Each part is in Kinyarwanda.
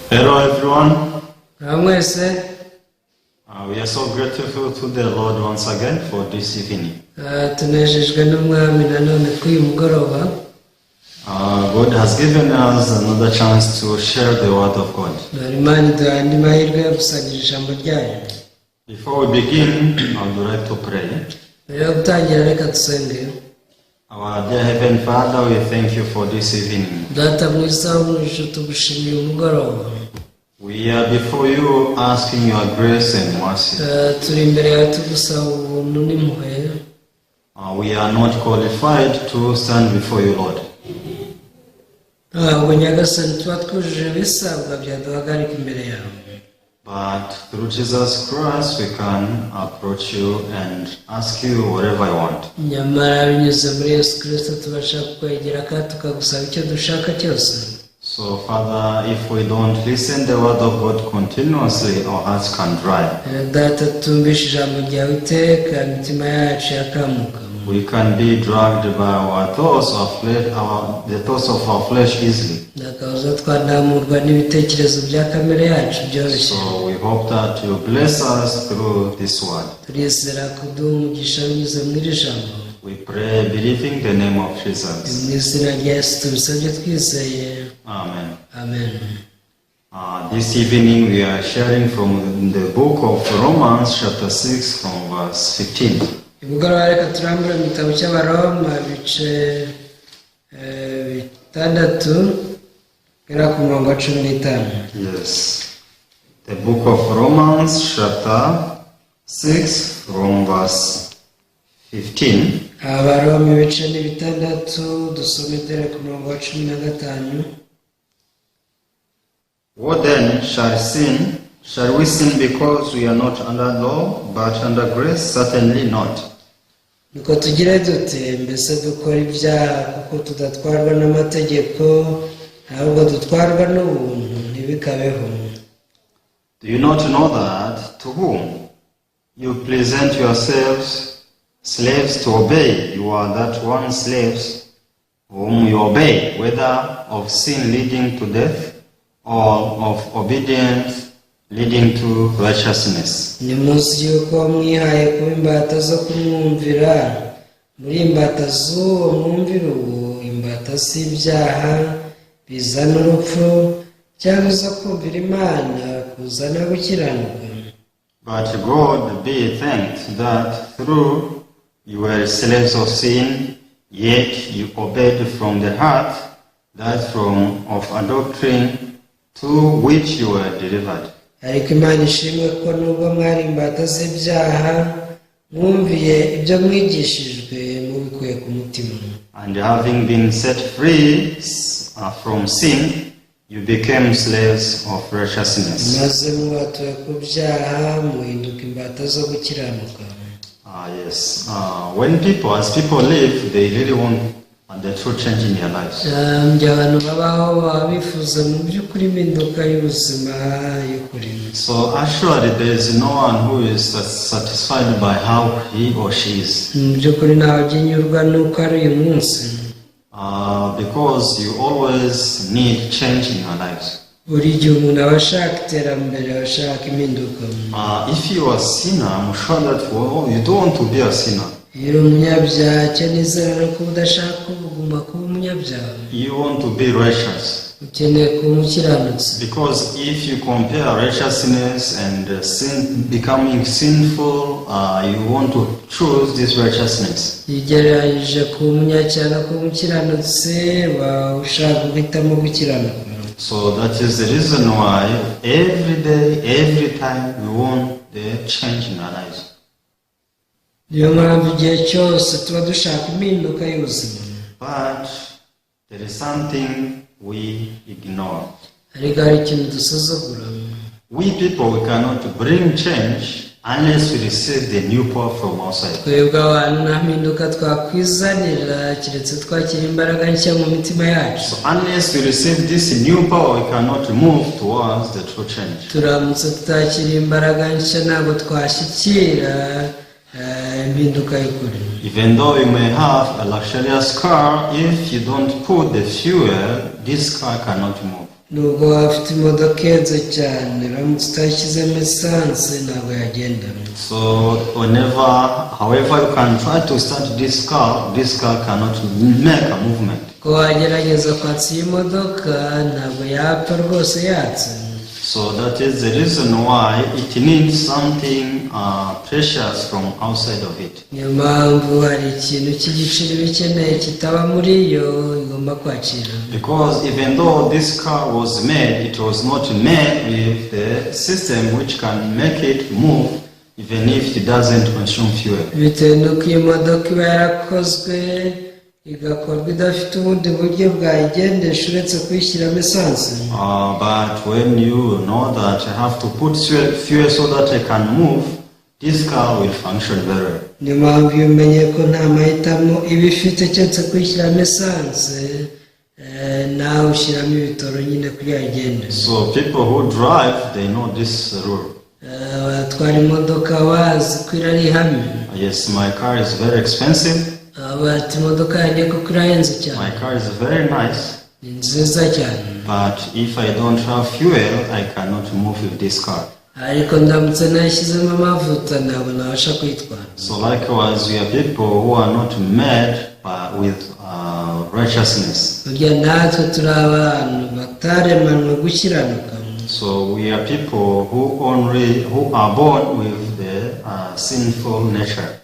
Hello everyone. We are so grateful to the Lord once again for this evening. God has given us another chance to share the word of God. Before we begin, I would like to pray. Our dear Heavenly Father, we thank you for this evening. We are before you asking your grace and mercy. We are not qualified to stand before you, Lord. But through Jesus Christ, we can approach you and ask you whatever I want. So, Father, if we don't listen to the word of God continuously, our hearts can dry. We can be dragged by our thoughts of flesh, the thoughts of our flesh easily. So we hope that you bless us through this word. We pray, believing the name of Jesus. Amen. Amen. This evening we are sharing from the book of Romans, chapter 6, from verse 15. Yes. The book of Romans, chapter 6, from verse 15. What then shall we sin because we are not under law, but under grace? Certainly not. Do you not know that to whom you present yourselves slaves to obey, you are that one slaves whom you obey, whether of sin leading to death or of obedience leading to righteousness? But God be thanked that through you were slaves of sin, yet you obeyed from the heart that from of a doctrine to which you were delivered. And having been set free from sin, you became slaves of righteousness. Yes. As people live, they really want the true change in their lives. So actually there is no one who is satisfied by how he or she is. Because you always need change in your lives. If you are a sinner, I'm sure that you don't want to be a sinner. You want to be righteous. Because if you compare righteousness and sin becoming sinful, you want to choose this righteousness. So that is the reason why every day, every time we want the change in our lives. But there is something we ignore. We people, we cannot bring change unless we receive the new power from outside. So unless we receive this new power, we cannot move towards the true change. Even though you may have a luxurious car, if you don't put the fuel, this car cannot move. nubwo afite imodoka ihenze cyane uramutse utashyizemo esanse ntabwo yagenda. So however you can try to start this car cannot make a movement. ko wagerageza kwatsa iyi modoka ntabwo yapfa rwose yatse. So that is the reason why it needs something precious from outside of it. Niyo mpamvu hari ikintu cy'igiciro bikeneye kitaba muri yo igomba kwakira. Because even though this car was made, it was not made with the system which can make it move even if it doesn't consume fuel. Bitewe n'uko iyi modoka iba yarakozwe igakorwa idafite ubundi buryo bwayigendesha uretse kuyishyiramo esanse. But when you know that you have to put fuel so that I can move, this car will function very well. Niyo mpamvu iyo umenye ko nta mahitamo iba ifite keretse kuyishyiramo esanse, nawe ushyiramo ibitoro nyine kugira igende. So people who drive, they know this rule. Abatwara imodoka bazi ko irari ihame. Yes, my car is very expensive. Bati imodoka yanjye kuko irahenze cyane. My car is very nice. Ni nziza cyane. But if I don't have fuel, I cannot move with this car. Ariko ndamutse nashyizemo amavuta ntabwo nabasha kuyitwara. So likewise, we are people who are not made with righteousness. Burya natwe turi abantu bataremanwe gukiranuka. So we are people who are born with the sinful nature.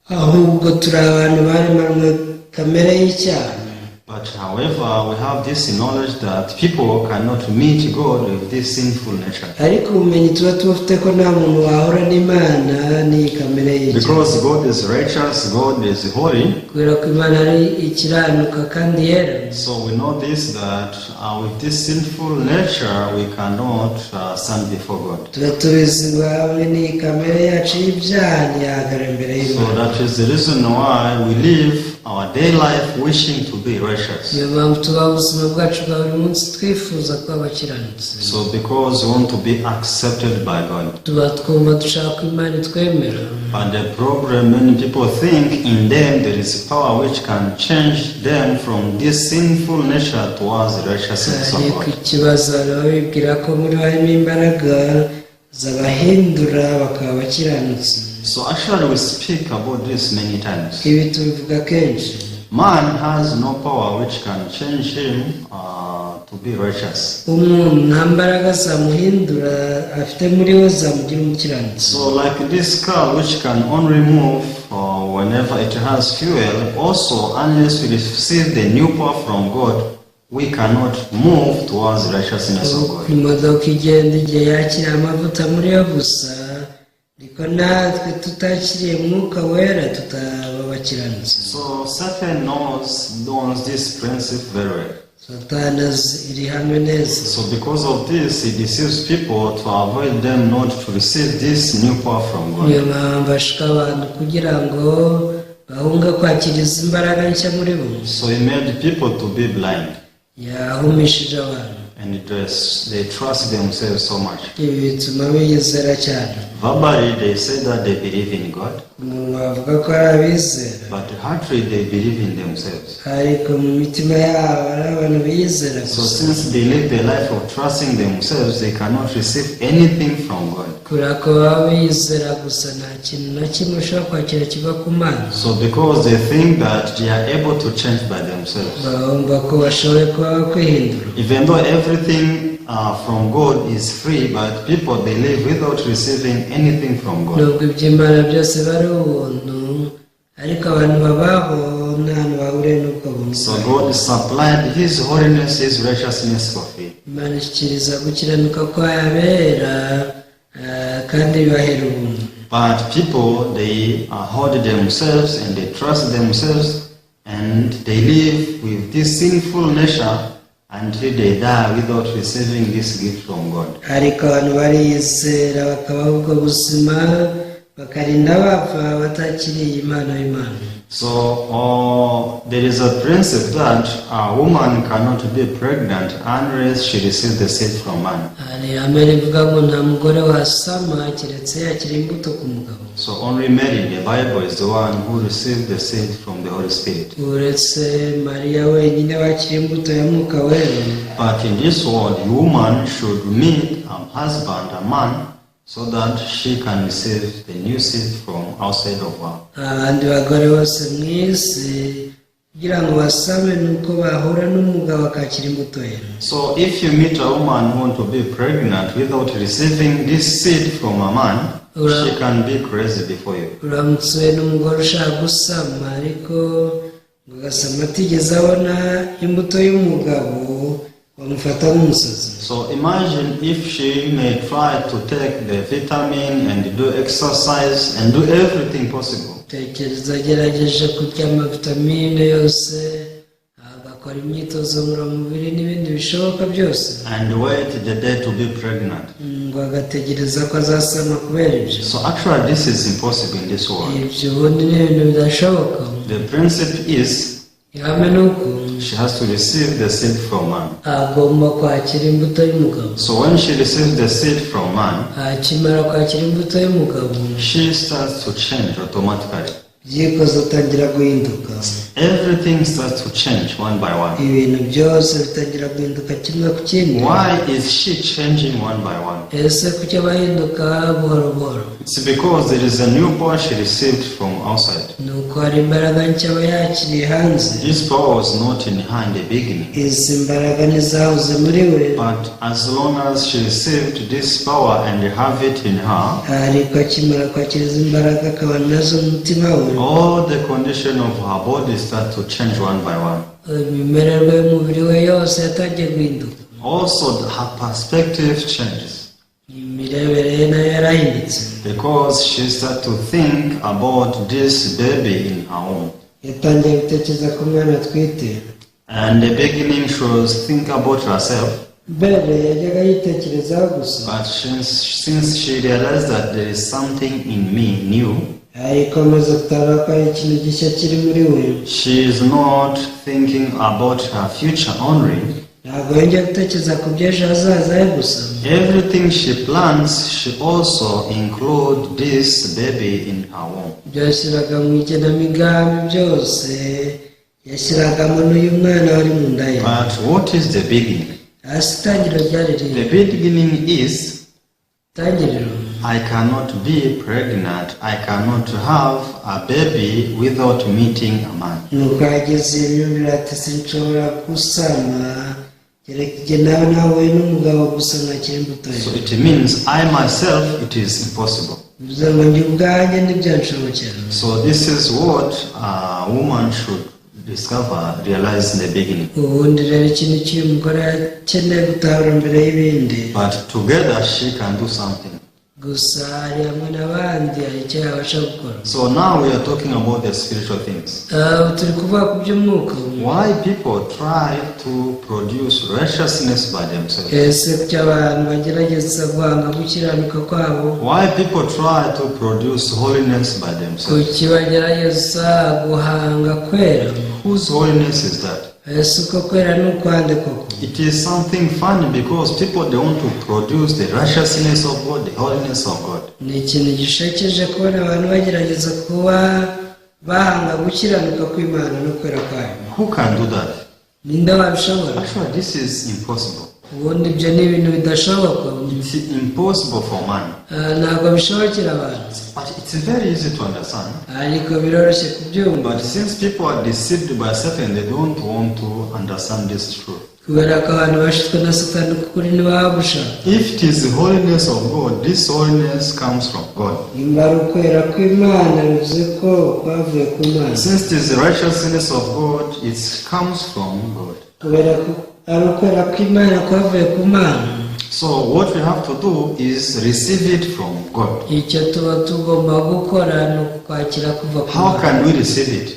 Ahubwo turi abantu baremanwe kamere y'icyaha. But however, we have this knowledge that people cannot meet God with this sinful nature. Ariko ubumenyi tuba tufite ko nta muntu wahura n'Imana n'iyi kamere y'icyaha. Because God is righteous, God is holy. Kubera ko Imana ari ikiranuka kandi yera. So we know this, that with this sinful nature we cannot stand before God. Tuba tubizi ngo hamwe n'iyi kamere yacu y'ibyaha ntiyahagarara imbere y'Imana. So that is the reason why we live our day life wishing to be righteous. Niyo mpamvu tuba ubuzima bwacu bwa buri munsi twifuza kuba abakiranutsi. So because we want to be accepted by God. Tuba twumva dushaka ko Imana itwemera. But the problem, many people think in them there is power which can change them from this sinful nature towards the righteousness of Ariko God. ikibazo bibwira ko muri harimo imbaraga zabahindura bakaba abakiranutsi. So actually we speak about this many times. Ibi tubivuga kenshi. Man has no power which can change him to be righteous. Umuntu nta mbaraga zamuhindura afite muri we zamugira umukiranutsi. So like this car which can only move whenever it has fuel, also unless we receive the new power from God, we cannot move towards the righteousness of God. Imodoka igenda igihe yakira amavuta muri yo gusa, ariko natwe tutakiriye Mwuka Wera tutaba abakiranutsi. So Satan knows this principle very well. Satani iri hamwe neza. So because of this, he deceives people to avoid them not to receive this new power from God. Niyo mpamvu ashaka abantu kugira ngo bahunga kwakiriza imbaraga nshya muri bo. So he made people to be blind. Yahumishije abantu. And they trust themselves so much. Ibi bituma biyizera cyane. Verbally, they say that they believe in God. Umuntu bavuga ko ari abizera. But heartily, they believe in themselves. Ariko mu mitima yabo ari abantu biyizera So gusa. since they live the life of trusting themselves, they cannot receive anything from God. Kubera ko baba biyizera gusa nta kintu na kimwe ushobora kwakira kiva ku Mana. So because they think that they are able to change by themselves. Bumva ko bashoboye kuba bakwihindura. Even though everything from God is free, but people, they live without receiving anything from God. Nubwo iby'Imana byose bari ubuntu, ariko abantu babaho nta hantu bahuriye n'ubwo buntu. So God supplied His holiness, His righteousness for free. Imana ishyikiriza gukiranuka kw'abera kandi bibahera ubuntu. But people, they hold themselves and they trust themselves and they live with this sinful nature until they die without receiving this gift from God. Ariko abantu bariyizera bakabaho ubwo buzima bakarinda bapfa batakiriye impano y'Imana. So there is a principle that a woman cannot be pregnant unless she receives the seed from man. hari ihame rivuga ngo nta mugore wasama keretse yakira imbuto ku mugabo. So only Mary in the Bible is the one who received the seed from the Holy Spirit. uretse mariya wenyine wakira imbuto ya mwuka wera. But in this world, a woman should meet a husband, a man, so that she can receive the new seed from outside of her. abandi bagore bose mu isi kugira ngo basame nuko bahura n'umugabo akakira imbuto ye. So if you meet a woman who wants to be pregnant without receiving this seed from a man, she can be crazy before you. uramutse n'umugore ushaka gusama ariko ngo agasama atigeze abona imbuto y'umugabo bamufata nk'umusazi. So imagine if she may try to take the vitamin and do exercise and do everything possible. tekereza agerageje kurya amavitamine yose agakora imyitozo ngororamubiri n'ibindi bishoboka byose, And wait the day to be pregnant. ngo agategereza ko azasama kubera ibyo. So actually this is impossible in this world. ibyo ubundi ni ibintu bidashoboka. The principle is ihame ni uko she has to receive the seed from man. agomba kwakira imbuto y'umugabo. So when she receives the seed from man, akimara kwakira imbuto y'umugabo she starts to change automatically. byikoze atangira guhinduka. Everything starts to change one by one. ibintu byose bitangira guhinduka kimwe ku kindi. Why is she changing one by one? ese kuki bahinduka buhoro buhoro? It's because there is a new power she received from outside. ni uko hari imbaraga nshya aba yakiriye hanze. This power was not in her in the beginning. izi mbaraga ntizahoze muri we, But as long as she received this power and have it in her, ariko akimara kwakira izi mbaraga akaba nazo mu mutima we, all the condition of her body start to change one by one. imimererwe y'umubiri we yose yatangiye guhinduka. Also, her perspective changes imirebere ye nayo yarahindutse, because she started to think about this baby in her womb. yatangiye gutekereza ku mwana atwite. And the beginning she was thinking about herself, mbere yajyaga yitekerezaho gusa, but since she realized that there is something in me new, ariko amaze gutara ko hari ikintu gishya kiri muri we, she is not thinking about her future only. ntabwo yongera gutekereza ku by'ejo hazaza he gusa. Everything she plans, she also include this baby in her womb. byashyiraga mu igenamigambi byose yashyiragamo n'uyu mwana wari mu nda ye. But what is the beginning? hasi itangiriro ryari The riri. beginning is, itangiriro I cannot be pregnant, I cannot have a baby without meeting a man. nuko yageze imyumvire ati sinshobora gusama kereka igihe nawe nahuye n'umugabo gusa nkakira imbuto ye. So it means I myself, it is impossible. bivuze ngo njye ubwanjye ntibyanshobokera. So this is what a woman should discover, realize in the beginning. ubundi rero ikintu cy'uyu mugore akeneye gutahura mbere y'ibindi, But together she can do something. gusa hari hamwe n'abandi hari icyo yabasha gukora. So now we are talking about the spiritual things. turi kuvuga ku by'umwuka. Why people try to produce righteousness by themselves? ese kuki abantu bagerageza guhanga gukiranuka kwabo? Why people try to produce holiness by themselves? kuki bagerageza guhanga kwera? Whose holiness is that? ese uko kwera ni ukwande koko? It is something funny because people they want to produce the righteousness of God, the holiness of God. ni ikintu gishekeje kubona abantu bagerageza kuba bahanga gukiranuka kw'Imana no kwera kwayo. Who can do that? ninde wabishobora? Actually, this is impossible. ubundi ibyo ni ibintu bidashoboka. It's impossible for man. ntabwo bishobokera abantu, But it's very easy to understand. ariko biroroshye kubyumva. But since people are deceived by Satan, they don't want to understand this truth. kubera ko abantu bashitswe na satani kuri ntibaba gushaka. If it is the holiness of God, this holiness comes from God. nimba ari ukwera kw'Imana bivuze ko kwavuye ku Mana. Since it is the righteousness of God, it comes from God. kubera ko ari ukwera kw'Imana kwavuye ku Mana. So what we have to do is receive it from God. icyo tuba tugomba gukora ni ukwakira kuva ku How Mana. can we receive it?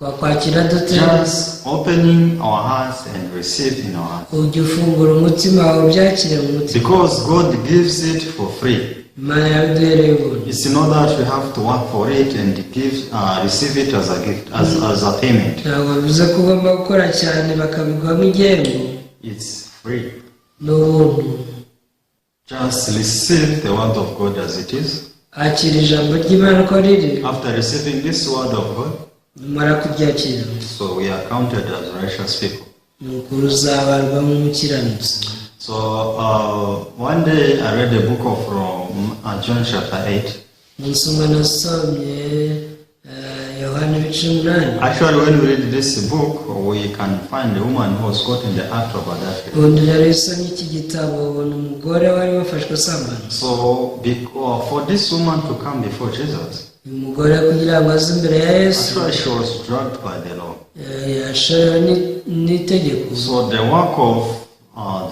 twakwakira dute? Just opening our hearts and receive in our hearts. ujya ufungura umutima wawe ubyakire mu mutima, Because God gives it for free. Imana yabiduhereye ubuntu. It's not that we have to work for it and receive it as a gift, as a payment. Ntabwo bivuze ko ugomba gukora cyane bakabiguhamo igihembo. It's free. Ni ubuntu. Just receive the word of God as it is. Akira ijambo ry'Imana uko riri. After receiving this word of God, Numara kuryakira. so we are counted as righteous people. Nuko uzabarwa nk'umukiranutsi. So one day I read a book from John chapter 8. Umunsi umwe nasomye Yohana ibice 8. Actually, when we read this book, we can find a woman who was caught in the act of adultery. Ubundi rero isomye iki gitabo ubona umugore wari wafashwe asambana. So for this woman to come before Jesus, Uyu mugore kugira ngo aze imbere ya Yesu actually she was dragged by the law. yashorewe n'itegeko. So the work of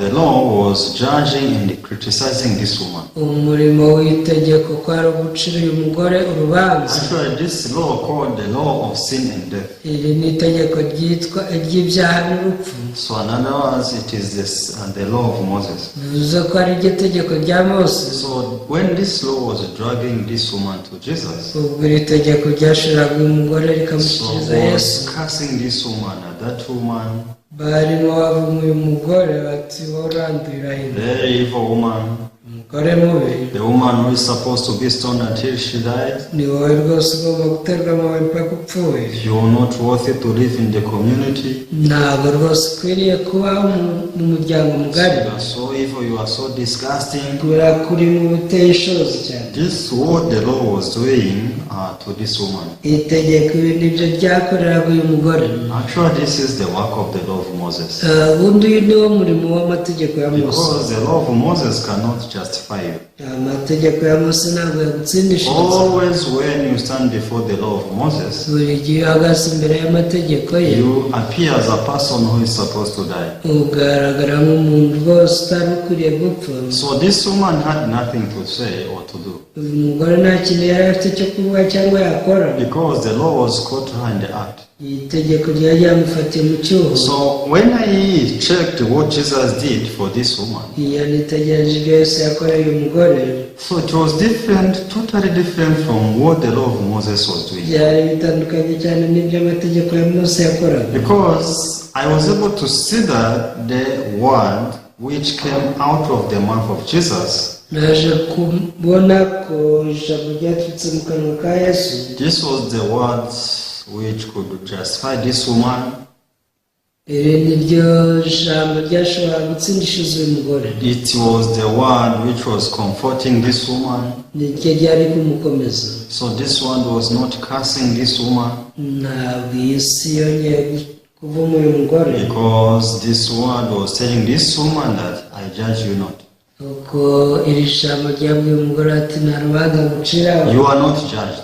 the law was judging and criticizing this woman. Umurimo w'itegeko kwari ugucira uyu mugore urubanza. Actually, this law called the law of sin and death. Iri ni itegeko ryitwa iry'ibyaha n'urupfu. So in other words, it is the law of Moses. Bivuze ko ari iryo tegeko rya Mose. So when this law was dragging this woman to Jesus, Ubwo iri tegeko ryashoraga uyu mugore so rikamushyikiriza was Yesu. cursing this woman, that woman, Barimo bavuma uyu mugore bati waranduye urahindura. very evil woman, Umugore mubi. the woman who is supposed to be stoned until she dies. Ni wowe rwose ugomba guterwa amabuye mpaka upfuye. You are not worthy to live in the community. Ntabwo rwose ukwiriye kubaho mu muryango mugari. You are so evil, you are so disgusting. Kubera ko uri mu buteye ishozi cyane. This is what the law was doing to this woman. Itegeko ibi nibyo ryakoreraga uyu mugore. Actually, this is the work of the law of Moses. Ubundi uyu ni wo murimo w'amategeko ya Mose. Because the law of Moses cannot justify you. Amategeko ya Mose ntabwo yagutsindishiriza. Always when you stand before the law of Moses, Buri gihe uhagaze imbere y'amategeko ye, you appear as a person who is supposed to die. ugaragara nk'umuntu rwose utari ukwiriye gupfa. So this woman had nothing to say or to do. Uyu mugore nta kintu yari afite cyo kuvuga cyangwa yakora. Because the law was caught her in the act. Iri tegeko ryari ryamufatiye mu cyuho. So when I checked what Jesus did for this woman, Iyo nitegereje ibyo Yesu yakoreye uyu mugore, so it was different, totally different from what the law of Moses was doing. byari bitandukanye cyane n'ibyo amategeko ya Mose yakoraga. Because I was able to see that the word which came out of the mouth of Jesus, Naje kubona ko ijambo ryaturutse mu kanwa ka Yesu, this was the words which could justify this woman. iri ni ryo jambo ryashobora gutsindishiriza uyu mugore. It was the word which was comforting this woman. Ni ryo ryari kumukomeza. So this word was not cursing this woman. Ntabwo iyi si yongeye kuvuma uyu mugore, Because this word was telling this woman that I judge you not. kuko iri jambo ryabwiye umugore ati nta rubanza nguciraho. You are not judged.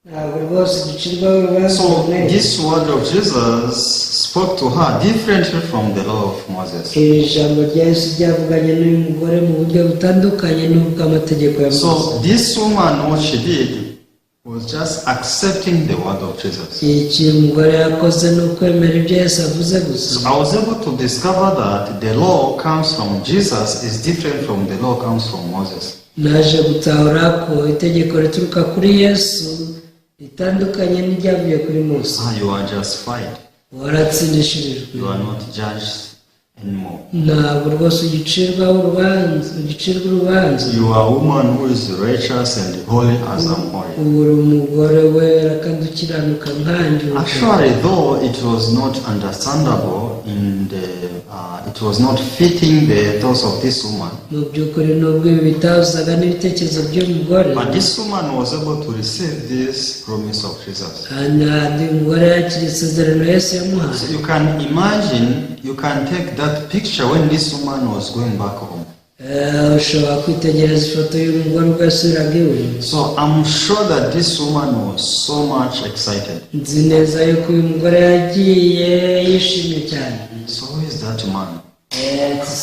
Ntabwo rwose ducirwaho urubanza. So this word of Jesus spoke to her differently from the law of Moses. Iri jambo rya Yesu ryavuganye n'uyu mugore mu buryo butandukanye n'ubw'amategeko ya Mose. So this woman, what she did was just accepting the word of Jesus. Iki umugore yakoze ni ukwemera ibyo Yesu avuze gusa. So I was able to discover that the law comes from Jesus is different from the law comes from Moses. Naje gutahura ko itegeko rituruka kuri Yesu ritandukanye n'iryavuye kuri Mose. You are justified. Waratsindishirijwe. You are not judged anymore. Ntabwo rwose ugicirwaho urubanza. You are a woman who is righteous and holy as I'm holy. Uri umugore wera kandi ukiranuka nkanjye. Actually, though it was not understandable it was not fitting the thoughts of this woman. Mu by'ukuri nubwo ibi bitahuzaga n'ibitekerezo by'umugore, But this woman was able to receive this promise of Jesus. kandi umugore yakira isezerano Yesu yamuhaye. So you can imagine, you can take that picture when this woman was going back home. Ushobora kwitegereza ifoto y'umugore ubwo yasubiraga iwe. So I'm sure that this woman was so much excited. Nzi neza yuko uyu mugore yagiye yishimye cyane. So who is that man?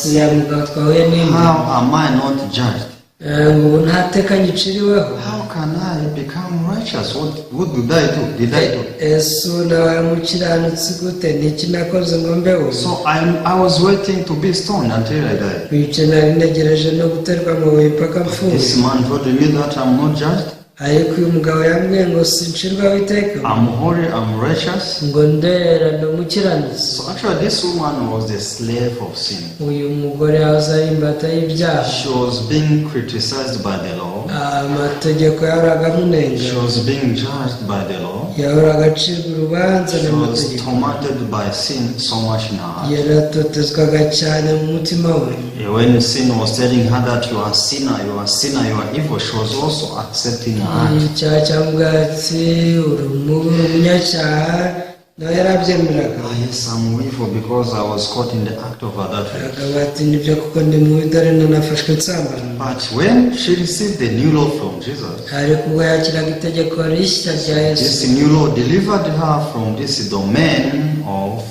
Uriya mugabo twahuye n'imwe. How am I not judged? ngo nta teka ngiciriweho. How can I become righteous? What did I do? Did I do? Ese nabaye umukiranutsi gute? Niki nakoze ngo mbeho? So I was waiting to be stoned until I died. Bice nari ntegereje no guterwa amabuye mpaka mpfuye. This man told me that I'm not judged. Ariko uyu mugabo yambwiye ngo sincirwaho iteka. I'm holy, I'm righteous. Ngo ndera ndi umukiranutsi. So actually this woman was the slave of sin. Uyu mugore yahoze ari imbata y'ibyaha. She was being criticized by the law. Amategeko yahoraga amunenga. She was being judged by the law. Yahoraga acirwa urubanza She was n'amategeko. tormented by sin so much in her heart. Yaratotezwaga cyane mu mutima we. When sin was telling her that you are a sinner, you are a sinner, you are evil, she was also accepting her heart. Icyaha cyamubwatsi uri umunyacyaha nawe yarabyemeraga. Yes, I'm evil because I was caught in the act of adultery. Akaba ati nibyo kuko ndi mubi dore nanafashwe nsambana. But when she received the new law from Jesus, ariko ubwo yakiraga itegeko rishya rya Yesu, this new law delivered her from this domain of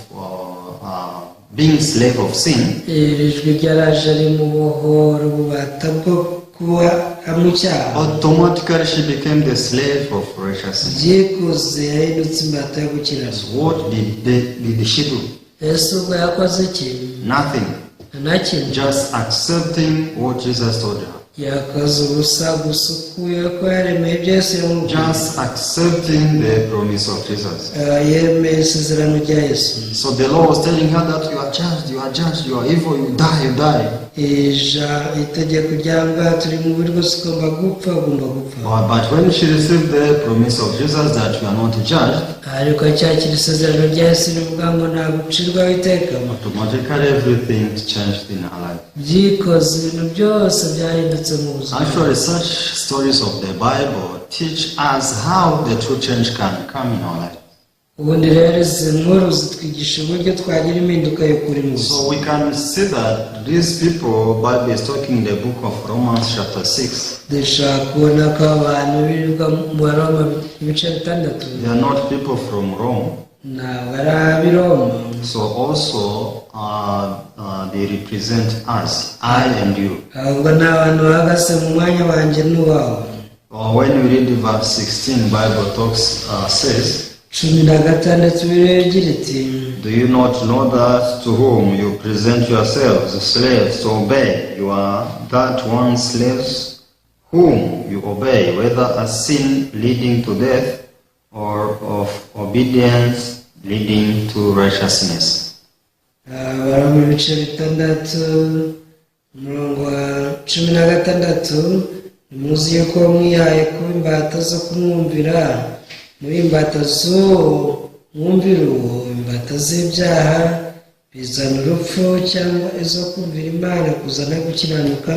being slave of sin. iri jwi ryaraje rimubohora ububata bwo kuba amucyaha. Automatically she became the slave of righteousness. byikuze yahindutse imbata yo gukiranuka. What did she do? Ese ubwo yakoze iki? Nothing. nta kintu. Just accepting what Jesus told her. yakoze ubusa gusukuye ko yaremeye ibyo Yesu yamubwiye. Just accepting the promise of Jesus. yemeye isezerano rya Yesu. So the law was telling her that you are judged, you are evil, you die. itegeko ryanga turi mu buryo bwose ugomba gupfa. But when she received the promise of Jesus that you are not judged, ariko cyakira isezerano rya Yesu rivuga ngo nta gucirwaho iteka, automatically everything changed in her life. byikoze ibintu byose byahindutse mu buzima. Actually, such stories of the Bible teach us how the true change can come in our life. ubundi rero izi nkuru zitwigisha uburyo twagira impinduka y'ukuri mu buzima. So we can see that these people, Bible is talking in the book of Romans chapter 6. dushaka kubona ko abantu birirwa mu Baroma ibice 6 They are not people from Rome. ntabwo ari ab'i Roma. So also they represent us, I and you. ahubwo ni abantu bahagaze mu mwanya wanjye n'uwawe. When we read verse 16, Bible says, 16 biragira iti, do you not know that to whom you present yourselves slaves to obey, you are that one slaves whom you obey, whether a sin leading to death or of obedience leading to righteousness. Baroma ibice 6 umurongo wa 16, muzi yuko mwihaye kuba imbata zo kumwumvira, muri imbata zo mwumvira uwo, imbata z'ibyaha bizana urupfu, cyangwa izo kumvira Imana kuzana gukiranuka.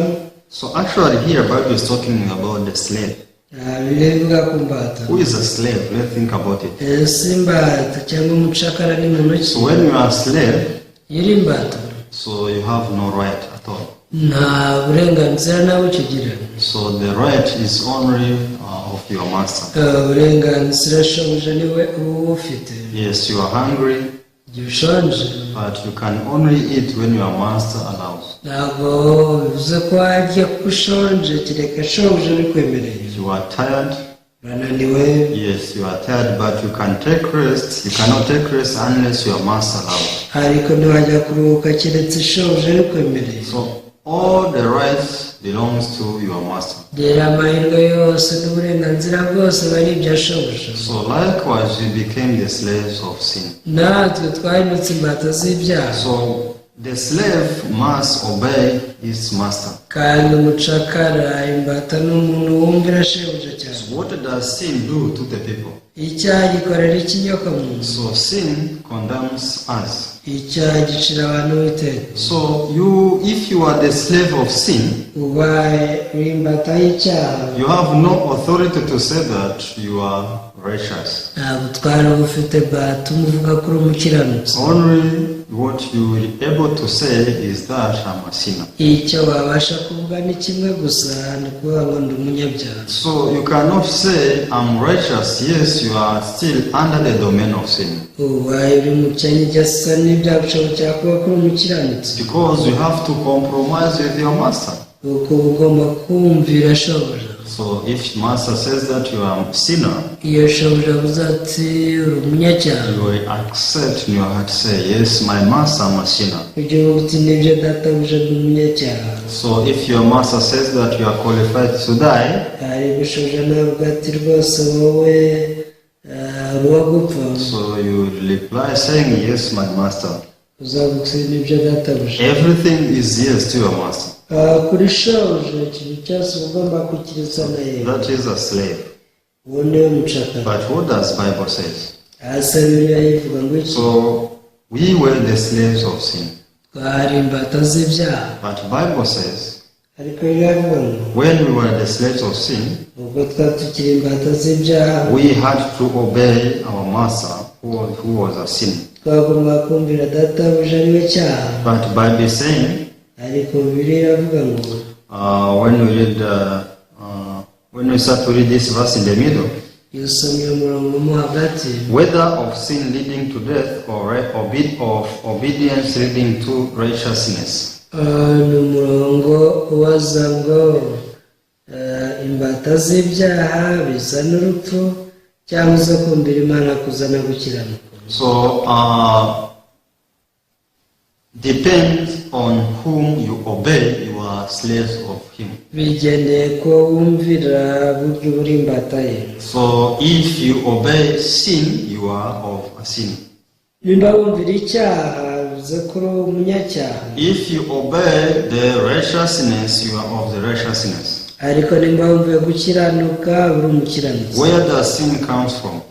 So actually here Bible is talking about the slave. bivuga ku mbata. Who is a slave? Let's think about it. ese imbata cyangwa umucakara ni muntu ki? So when you are a slave, iri imbata, so you have no right at all. nta burenganzira nawe ukigira. So the right is only of your master. uburenganzira shobuja niwe uba ufite. Yes, you are hungry, igihe ushonje, but you can only eat when your master allows. ntabwo bivuze ko wajya kuko ushonje kereka shobuja bikwemereye. You are tired. urananiwe. Yes, you are tired, but you can take rest. You cannot take rest unless your master allows. ariko ntiwajya kuruhuka keretse shobuja bikwemereye. So all the rights belongs to your master. rero amahirwe yose n'uburenganzira bwose bari ibya shobuja. So likewise we became the slaves of sin. natwe twahindutse imbata z'ibyaha. So the slave must obey his master. kandi umucakara imbata n'umuntu wumvira shebuja cyane. So what does sin do to the people? icyaha gikorera ikinyokamuntu. So sin condemns us. icyaha gicira abantu iteka. So if you are the slave of sin, ubaye uri imbata y'icyaha, you have no authority to say that you are righteous. nta butware uba ufite bwatuma uvuga ko uri umukiranutsi. Only what you will be able to say is that I'm a sinner. icyo wabasha kuvuga ni kimwe gusa, ni ukuvuga ngo ndi umunyabyaha. So you cannot say I'm righteous. Yes, you are still under the domain of sin. ubaye uri mu cyanya gisa n'ibyaha, ushobora kuba ko uri umukiranutsi. Because you have to compromise with your master. kuko ugomba kumvira shobuja. So if master says that you are a sinner, Iyo shobuja avuze ati uri umunyacyaha, you will accept in your heart, say, yes, my master, I'm a sinner. ujye uvuga uti nibyo databuja ndi umunyacyaha. So if your master says that you are qualified to die, Hari shobuja navuga ati rwose wowe uwa gupfa, so you will reply saying, yes, my master. uzavuga uti nibyo databuja. Everything is yes to your master. Kuri shobuja ikintu cyose ugomba kukiriza na yewe, That is a slave. uwo niwe mucakara. But what does Bible says? Hasi Bibiliya ivuga ngo iki? So we were the slaves of sin. Twari imbata z'ibyaha, But Bible says, ariko biravuga ngo when we were the slaves of sin, ubwo twari tukiri imbata z'ibyaha, we had to obey our master who was a sin. twagomba kumvira databuja ariwe cyaha. But Bible is saying, Ariko Bibiliya iravuga ngo when we start to read this verse in the middle, iyo usomye umurongo mo hagati, whether of sin leading to death or of obedience leading to righteousness. ni umurongo ubaza ngo imbata z'ibyaha bizana urupfu cyangwa zo kumvira Imana kuzana gukiranuka. So depends on whom you obey, you are slaves of him. Bigendeye ko wumvira buryo uri imbata ye. So if you obey sin, you are of a sin. Nimba wumvira icyaha bivuze ko uri umunyacyaha, If you obey the righteousness, you are of the righteousness. ariko nimba wumviye gukiranuka uri umukiranutsi. Where does sin comes from?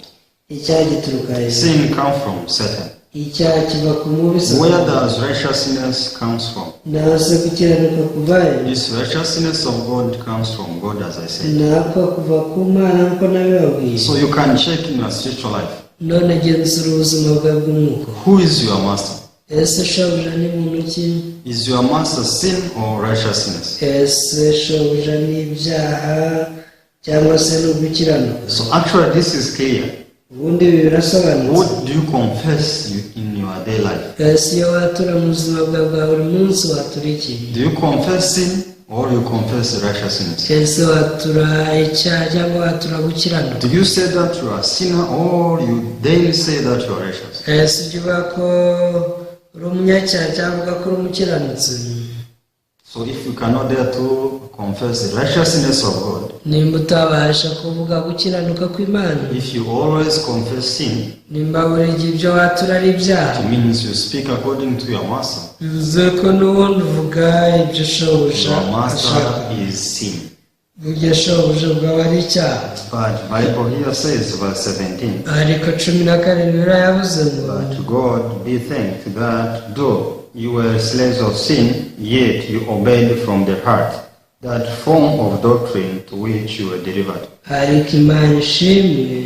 Icyaha gituruka he? Sin comes from Satan. Icyaha kiva ku mubi Where Satani. does righteousness comes from? Naho se gukiranuka kuva he? This righteousness of God comes from God, as I said. Nako kuva ku Mana nkuko nabibabwiye. So you can check in your spiritual life. None genzura ubuzima bwawe bw'umwuka. Who is your master? Ese shobuja ni muntu ki? Is your master sin or righteousness? Ese shobuja ni ibyaha cyangwa se ni ugukiranuka? So actually this is clear. Ubundi ibi birasobanutse. What do you confess in your day life? Ese iyo watura mu buzima bwawe bwa buri munsi watura iki? Do you confess sin or you confess righteousness? Ese watura icyaha cyangwa watura gukiranuka? Do you say that you are a sinner or you daily say that you are righteous? Ese ujya uvuga ko uri umunyacyaha cyangwa uvuga ko uri umukiranutsi? So if you cannot dare to confess the righteousness of God, Nimba utabasha kuvuga gukiranuka kw'Imana, if you always confess sin, nimba buri gihe ibyo watura ari ibyaha, it means you speak according to your master. bivuze ko n'ubundi uvuga ibyo shobuja Your ashaka. master is sin. Burya shobuja bwawe ari icyaha. But Bible here says, verse 17, Ariko 17 birayavuze ngo but God be thanked that though you were slaves of sin, yet you obeyed from the heart that form of doctrine to which you were delivered. ariko Imana ishimwe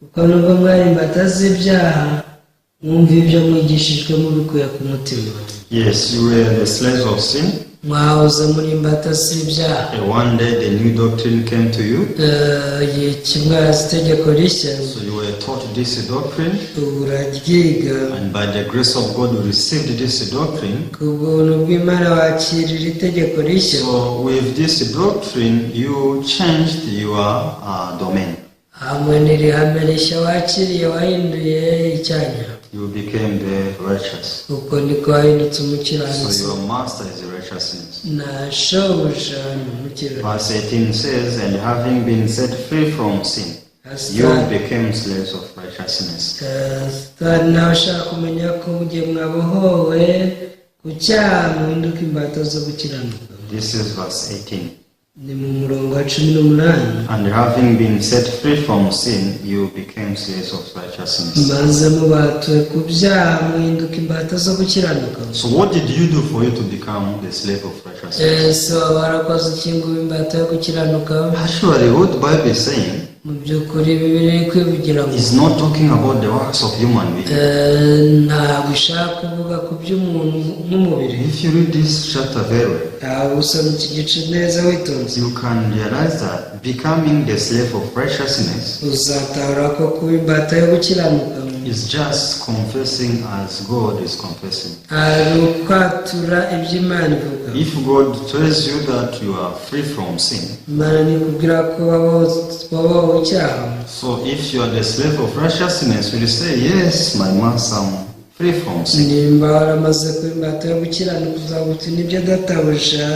kuko nubwo mwari imbata z'ibyaha mwumva ibyo mwigishijwe mubikuye ku mutima. Yes, you were the slaves of sin. Mwahoze muri imbata z'ibyaha. One day the new doctrine came to you. Igihe kimwe haza itegeko rishya, So you were taught this doctrine, uraryiga, and by the grace of God you received this doctrine. ku buntu bw'Imana wakirira itegeko rishya. So with this doctrine you changed your domain. Hamwe n'iri hame rishya wakiriye wahinduye icyanya, You became the righteous. uko niko wahindutse So umukiranutsi. your master is righteousness. Na shobuja ni umukiranutsi. Verse 18 says, and having been set free from sin, you became slaves of righteousness. Satani nawe ashaka kumenya ko mu gihe mwabohowe ku cyaha muhinduka imbata zo gukiranuka. This is verse 18. Ni mu murongo wa 18. And having been set free from sin, you became slaves of righteousness. Maze mubatuwe ku byaha muhinduka imbata zo gukiranuka. So what did you do for you to become the slave of righteousness? Ese waba warakoze iki ngo ube imbata yo gukiranuka? Actually, what the Bible is saying Mu by'ukuri Bibiliya iri kwivugira ngo is not talking about the works of human beings. ntabwo ishaka kuvuga ku by'umuntu nk'umubiri. If you read this chapter very well, Ntabwo usoma iki gice neza witonze, you can realize that becoming the slave of righteousness uzatahura ko kuba imbata yo gukiranuka is just confessing as God is confessing. ari ukwatura ibyo Imana ivuga. If God tells you that you are free from sin, Imana nikubwira ko wabaho icyaha. so if you are the slave of righteousness, will you say, yes, my master, I'm free from sin? nimba waramaze kuba imbata yo gukiranuka uzavuga uti nibyo databuja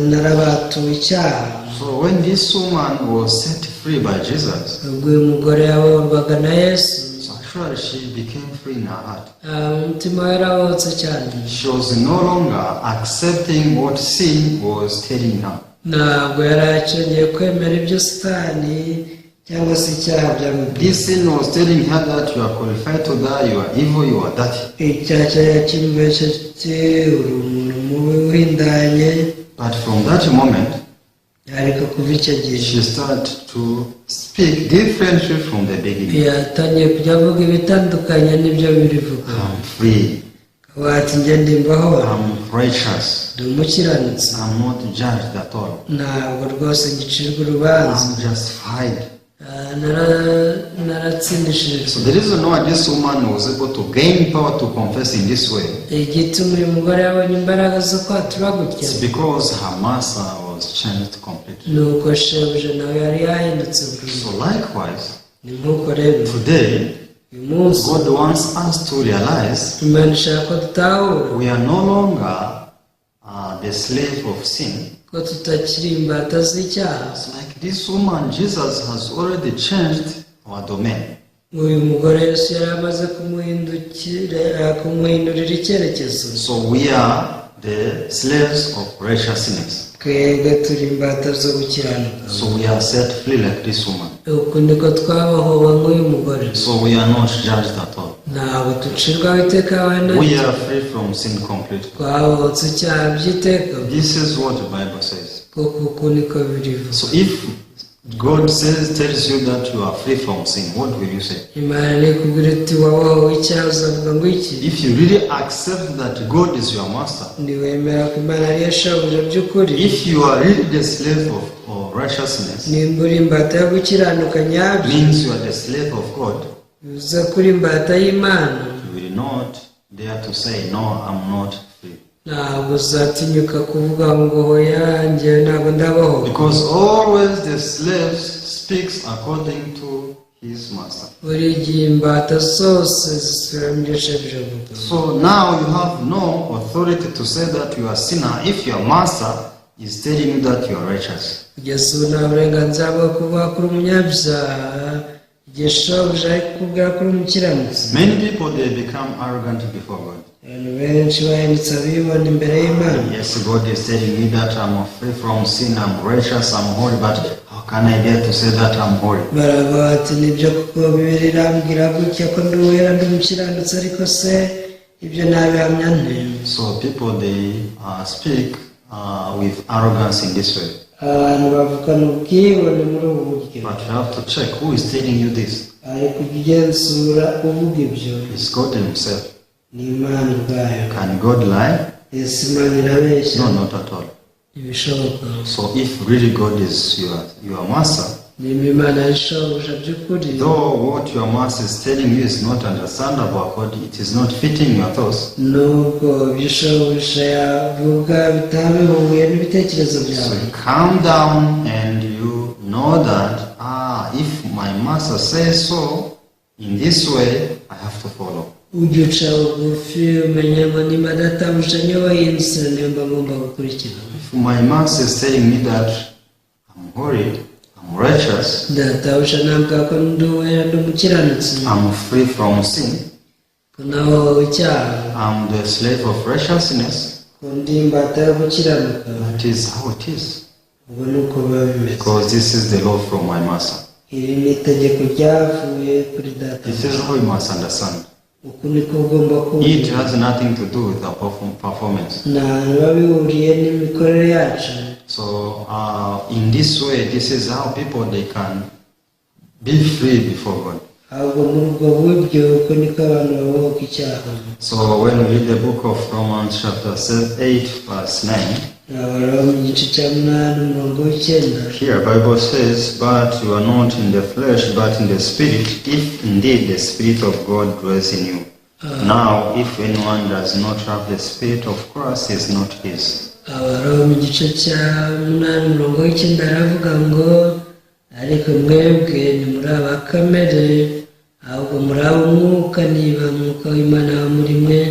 narabatuwe icyaha. So when this woman was set free by Jesus, ubwo uyu mugore yabohorwaga na Yesu, so actually she became free in her heart. umutima we yarabohotse cyane. She was no longer accepting what sin was telling her. ntabwo yari acyongeye kwemera ibyo Satani cyangwa se icyaha byamubwiye. This sin was telling her that you are qualified to die, you are evil, you are dirty. icyaha cyari kimubeshya kiti uri umuntu mubi uhindanye. But from that moment, ariko kuva icyo gihe she started to speak differently from the beginning. yatangiye kujya avuga ibitandukanye n'ibyo birivuga. I'm free. wati njye ndimbaho, I'm righteous. ndi umukiranutsi, I'm not judged at all. ntabwo rwose ngicirwa urubanza, I'm justified. naratsindishijwe. So the reason why this woman was able to gain power to confess in this way igituma uyu mugore yabonye imbaraga zo kwatura gutya, is because her master was changed completely. ni uko shebuja nawe yari yahindutse burundu. So likewise, ni nk'uko rero today, uyu munsi God wants us to realize Imana ishaka ko dutahura we are no longer the slave of sin. ko tutakiri imbata z'icyaha. It's like this woman, Jesus has already changed our domain. uyu mugore Yesu yari amaze kumuhindurira icyerekezo. So we are the slaves of righteousness. twebwe turi imbata zo gukiranuka. So we are set free like this woman. uku niko twabahowe nk'uyu mugore. So we are not judged at all. ntabwo ducirwaho iteka wenda, We are free from sin completely. twabohotse icyaha by'iteka. This is what the Bible says. kuko uku niko birivuga. So if God tells you that you are free from sin, what will you say? Imana nikubwira iti wabahowe icyaha uzavuga ngo iki? If you really accept that God is your master, niwemera ko Imana ariyo shebuja by'ukuri, if you are really the slave of righteousness, nimba uri imbata yo gukiranuka nyabyo, means you are the slave of God, bivuze ko uri imbata y'Imana, you will not dare to say, no, I'm not free. ntabwo uzatinyuka kuvuga ngo hoya njye ntabwo ndabaho. Because always the slave speaks according to his master. buri gihe imbata zose zisubira mu byo shebuja avuga. So now you have no authority to say that you are a sinner if your master is telling you that you are righteous. kugeza ubu nta burenganzira bwo kuvuga ko uri umunyabyaha igihe shebuja ari kukubwira ko uri umukiranutsi. Many people, they become arrogant before God. abantu benshi bahindutse abibona imbere y'Imana. Yes, God is telling me that I'm free from sin, I'm righteous, I'm holy, but how can I dare to say that I'm holy? baravuga bati nibyo kuko Bibiliya irambwira gutya ko ndi uwera ndi umukiranutsi, ariko se ibyo nabihamya nte? So people, they speak with arrogance in this way. abantu bavugana ubwibone muri ubu buryo. But you have to check who is telling you this. ariko kugenzura uvuga ibyo It's God himself. ni Imana ubwayo. Can God lie? Yesu Imana irabeshya? No, not at all. ntibishoboka. So if really God is your master, nimba Imana ari shebuja by'ukuri, though what your master is telling you is not understandable according, it is not fitting your thoughts. nubwo ibyo shebuja yavuga bitaba bihuye n'ibitekerezo So byawe, you calm down and you know that, if my master says so, in this way, I have to follow. ujya uca bugufi umenya ngo niba databuja niyo wahindutse niyo mba ngomba gukurikira. If my master is telling me that I'm holy, I'm righteous, databuja ntabwo ko ndi uwera ndi umukiranutsi, I'm free from sin, ko nahowe icyaha, I'm the slave of righteousness, ko ndi imbata yo gukiranuka, that is how it is. ubwo ni uko biba bimeze. Because this is the law from my master. iri ni itegeko ryavuye kuri data. This is how you must understand. uku niko ugomba It kumva. has nothing to do with our performance. nta biba bihuriye n'imikorere yacu. So in this way, this is how people, they can be free before God. ahubwo muri ubwo buryo uko niko abantu babohoka icyaha. So when we read the book of Romans chapter 8 verse 9, Abaroma igice cya 8:9. Here Bible says, but you are not in the flesh, but in the spirit, if indeed the Spirit of God dwells in you. Now, if anyone does not have the Spirit of Christ, he is not his. Abaroma igice cya 8:9 aravuga ngo ariko mwebwe ntimuri aba kamere ahubwo muri ab'umwuka niba umwuka w'Imana aba muri mwe,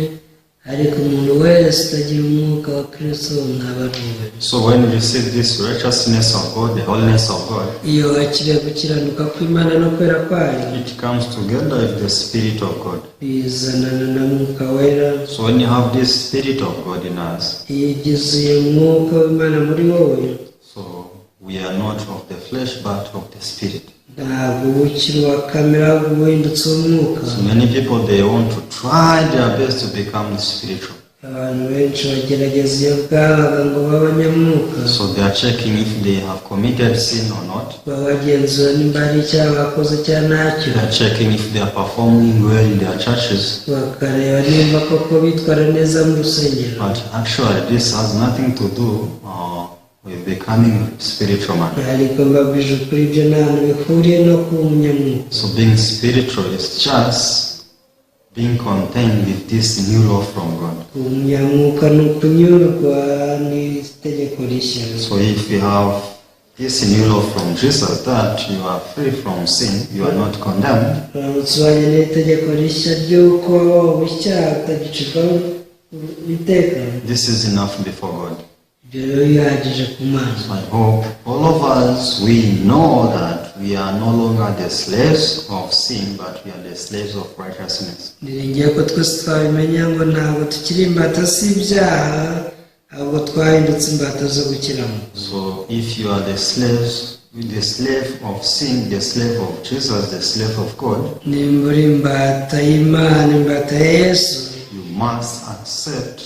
ariko umuntu wese utagira umwuka wa Kristo ntaba ari uwe. So when you receive this righteousness of God, the holiness of God, Iyo wakiriye gukiranuka kw'Imana no kwera kwayo, it comes together with the Spirit of God. bizanana na mwuka wera. So when you have this Spirit of God in us, Iyo ugize umwuka w'Imana muri wowe, so we are not of the flesh, but of the Spirit. ntabwo uba ukiri uwa kamere ahubwo uba uhindutse umwuka. So many people, they want to try their best to become spiritual. Abantu benshi bagerageza iyo bwabaga ngo babe abanyamwuka, So they are checking if they have committed sin or not. baba bagenzura nimba hari icyaha bakoze cyangwa ntacyo, They are checking if they are performing well in their churches. bakareba nimba koko bitwara neza mu rusengero. But actually, this has nothing to do with becoming spiritual man. Ariko mbabwije ukuri ibyo nta hantu bihuriye no kuba umunyamwuka. So being spiritual is just being contained with this new law from God. Kuba umunyamwuka ni ukunyurwa n'itegeko rishya. So if you have this new law from Jesus, that you are free from sin, you are not condemned, uramutse ubanye n'itegeko rishya ry'uko icyaha utagicirwaho iteka, this is enough before God. ibyo rero bihagije ku Mana. So I hope all of us, we know that we are no longer the slaves of sin, but we are the slaves of righteousness. Niringiye ko twese twabimenya ngo ntabwo tukiri imbata z'ibyaha, ahubwo twahindutse imbata zo gukiranuka. So if you are the slave of sin, the slave of Jesus, the slave of God, Nimba uri imbata y'Imana, imbata ya Yesu, you must accept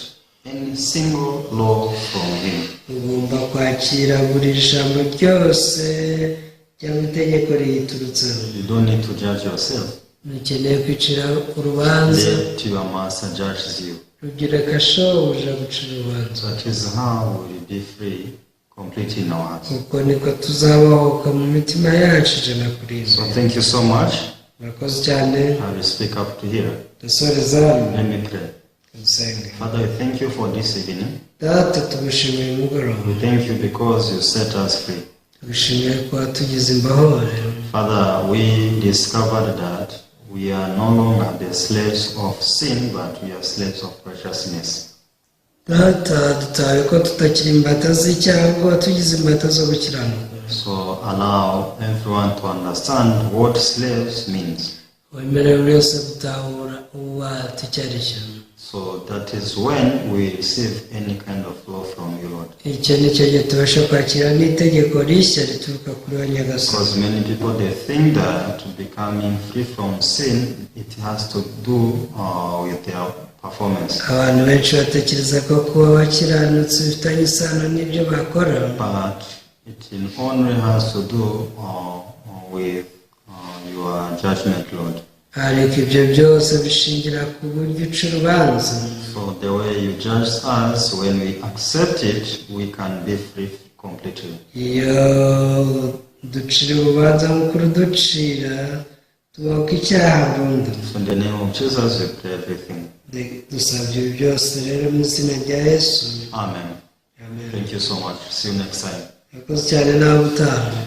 any single law from Him. ugomba kwakira buri jambo ryose cyangwa itegeko riyiturutseho. You don't need to judge yourself. Ntukeneye kwicira urubanza, Let your master judges you. rugira akashobuja gucira urubanza. That is how we will be free completely in our hearts. Uko niko tuzabahoka mu mitima yacu ijana kuri ijana. So thank you so much. Murakoze cyane. I will speak up to here. Dusoreza hano. Let me pray. Dusenge. Father, we thank you for this evening. Data, tugushimiye umugoroba. We thank you because you set us free. Tugushimiye ko watugize imbahore. Father, we discovered that we are no longer the slaves of sin, but we are slaves of righteousness. Data, dutawe ko tutakiri imbata z'icyaha, ahubwo watugize imbata zo gukiranuka. So allow everyone to understand what slaves means. Wemerera buri wese gutahura uwata icyo ari cyo. So that is when we receive any kind of law from you, Lord. Icyo ni cyo gihe tubasha kwakira n'itegeko rishya rituruka kuri wa Nyagasani. Because many people, they think that becoming free from sin, it has to do with their performance. Abantu benshi batekereza ko kuba bakiranutse bifitanye isano n'ibyo bakora. But it only has to do with your judgment, Lord. Ariko ibyo byose bishingira ku buryo uca urubanza. So the way you judge us, when we accept it, we can be free completely. Iyo ducira urubanza nk'uko uruducira, tubaho ko icyaha burundu. So in the name of Jesus, we pray everything. Dusabye ibi byose rero mu izina rya Yesu. Amen. Amen. Thank you so much. See you next time. Murakoze cyane nawe utaha.